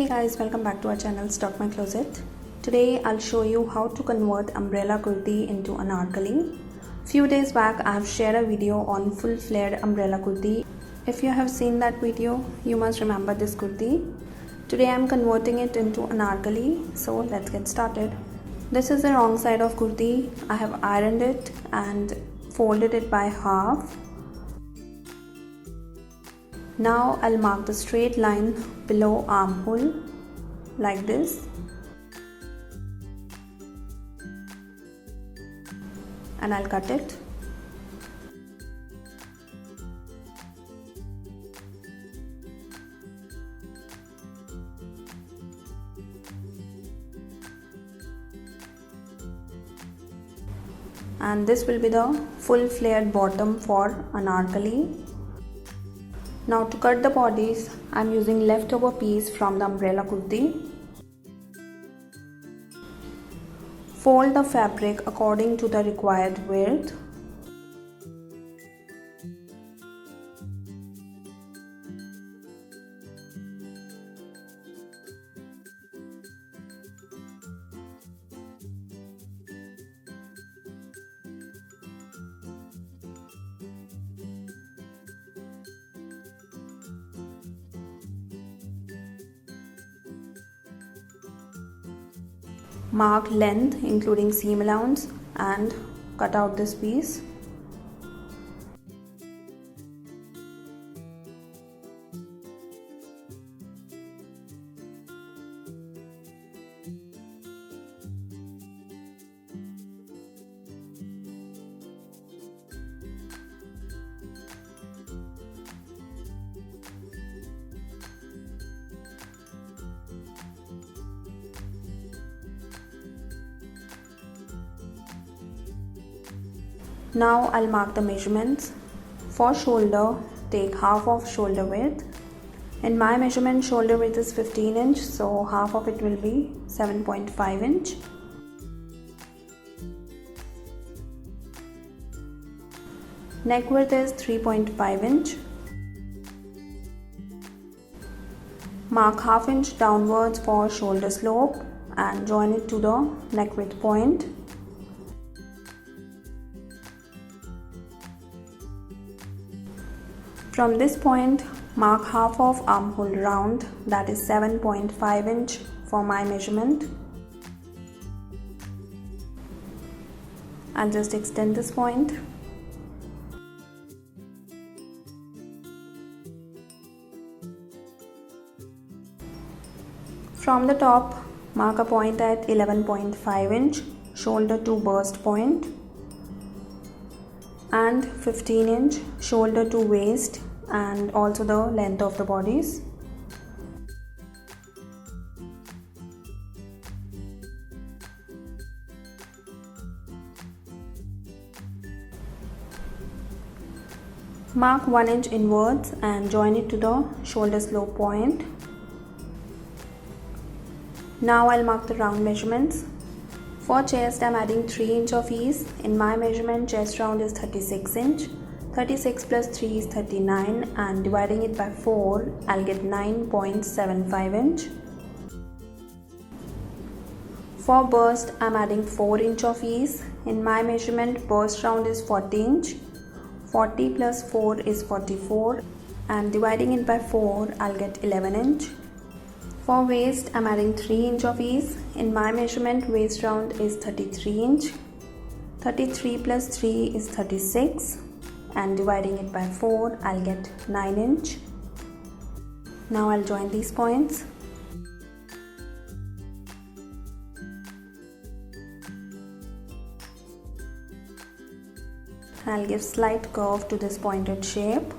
Hey guys, welcome back to our channel Stock My Closet. Today I'll show you how to convert umbrella kurti into anarkali. Few days back I have shared a video on full flared umbrella kurti. If you have seen that video, you must remember this kurti. Today I'm converting it into anarkali, so let's get started. This is the wrong side of kurti. I have ironed it and folded it by half. Now I'll mark the straight line below armhole like this, and I'll cut it. And this will be the full flared bottom for anarkali. Now to cut the bodies, I am using leftover piece from the umbrella kurti. Fold the fabric according to the required width. Mark length including seam allowance and cut out this piece. Now I'll mark the measurements. For shoulder, take half of shoulder width. In my measurement, shoulder width is 15 inch, so half of it will be 7.5 inch. Neck width is 3.5 inch. Mark half inch downwards for shoulder slope and join it to the neck width point. From this point, mark half of armhole round, that is 7.5 inch for my measurement. I'll just extend this point. From the top, mark a point at 11.5 inch, shoulder to burst point, and 15 inch shoulder to waist, and also the length of the bodies. Mark 1 inch inwards and join it to the shoulder slope point. Now I'll mark the round measurements. For chest, I'm adding 3 inch of ease. In my measurement, chest round is 36 inch. 36 plus 3 is 39, and dividing it by 4, I'll get 9.75 inch. For burst, I'm adding 4 inch of ease. In my measurement, burst round is 40 inch. 40 plus 4 is 44, and dividing it by 4, I'll get 11 inch. For waist, I'm adding 3 inch of ease. In my measurement, waist round is 33 inch. 33 plus 3 is 36, and dividing it by 4, I'll get 9 inch. Now I'll join these points. I'll give slight curve to this pointed shape.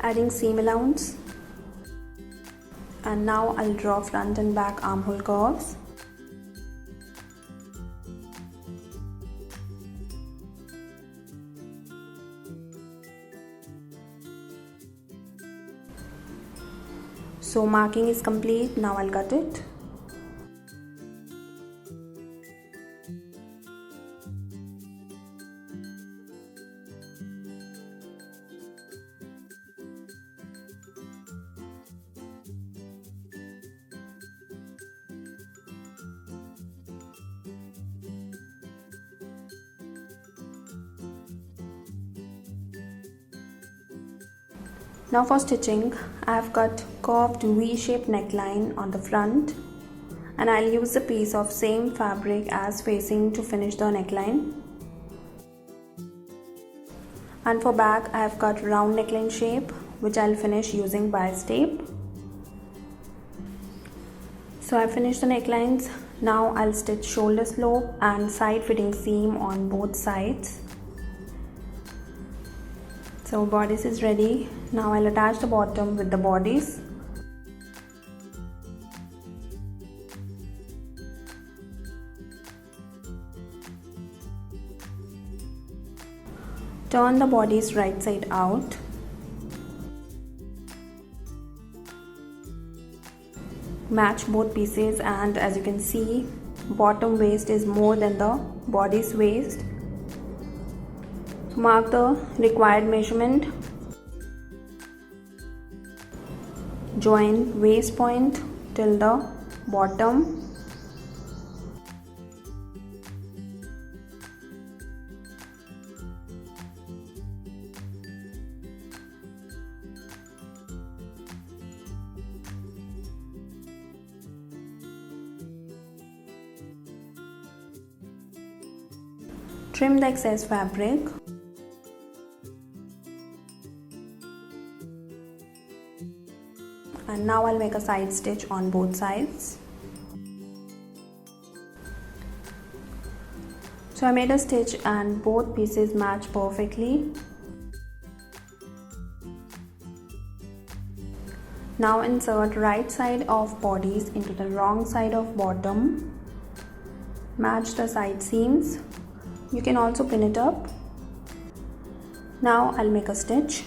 Adding seam allowance, and now I'll draw front and back armhole curves. So marking is complete. Now I'll cut it. Now for stitching, I have cut curved V-shaped neckline on the front, and I'll use a piece of same fabric as facing to finish the neckline. And for back, I have cut round neckline shape, which I'll finish using bias tape. So I finished the necklines. Now I'll stitch shoulder slope and side fitting seam on both sides. So bodice is ready. Now I'll attach the bottom with the bodice. Turn the bodice right side out. Match both pieces, and as you can see, bottom waist is more than the bodice waist. Mark the required measurement. Join waist point till the bottom. Trim the excess fabric. And now I'll make a side stitch on both sides. So I made a stitch and both pieces match perfectly. Now insert right side of bodice into the wrong side of bottom. Match the side seams. You can also pin it up. Now I'll make a stitch.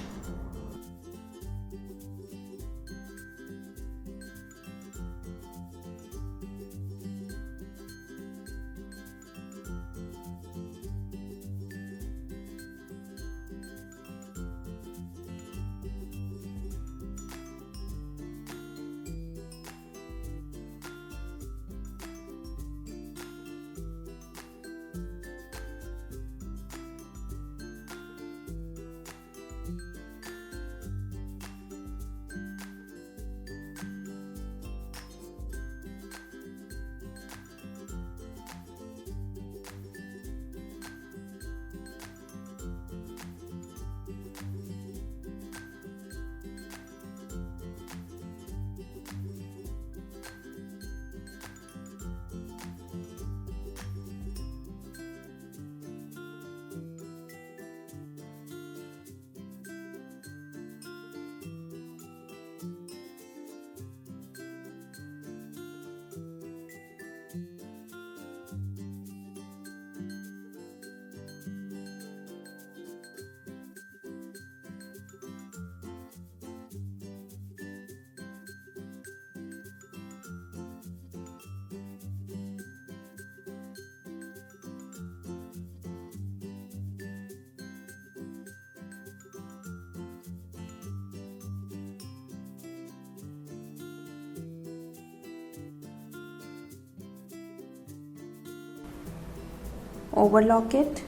Overlock it.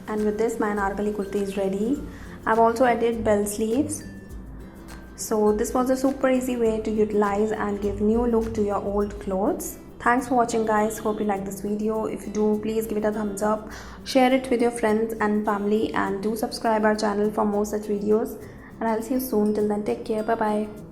And with this, my anarkali kurti is ready. I've also added bell sleeves. So this was a super easy way to utilize and give new look to your old clothes. Thanks for watching, guys. Hope you like this video. If you do, please give it a thumbs up, share it with your friends and family, and do subscribe our channel for more such videos. And I'll see you soon. Till then, take care. Bye bye.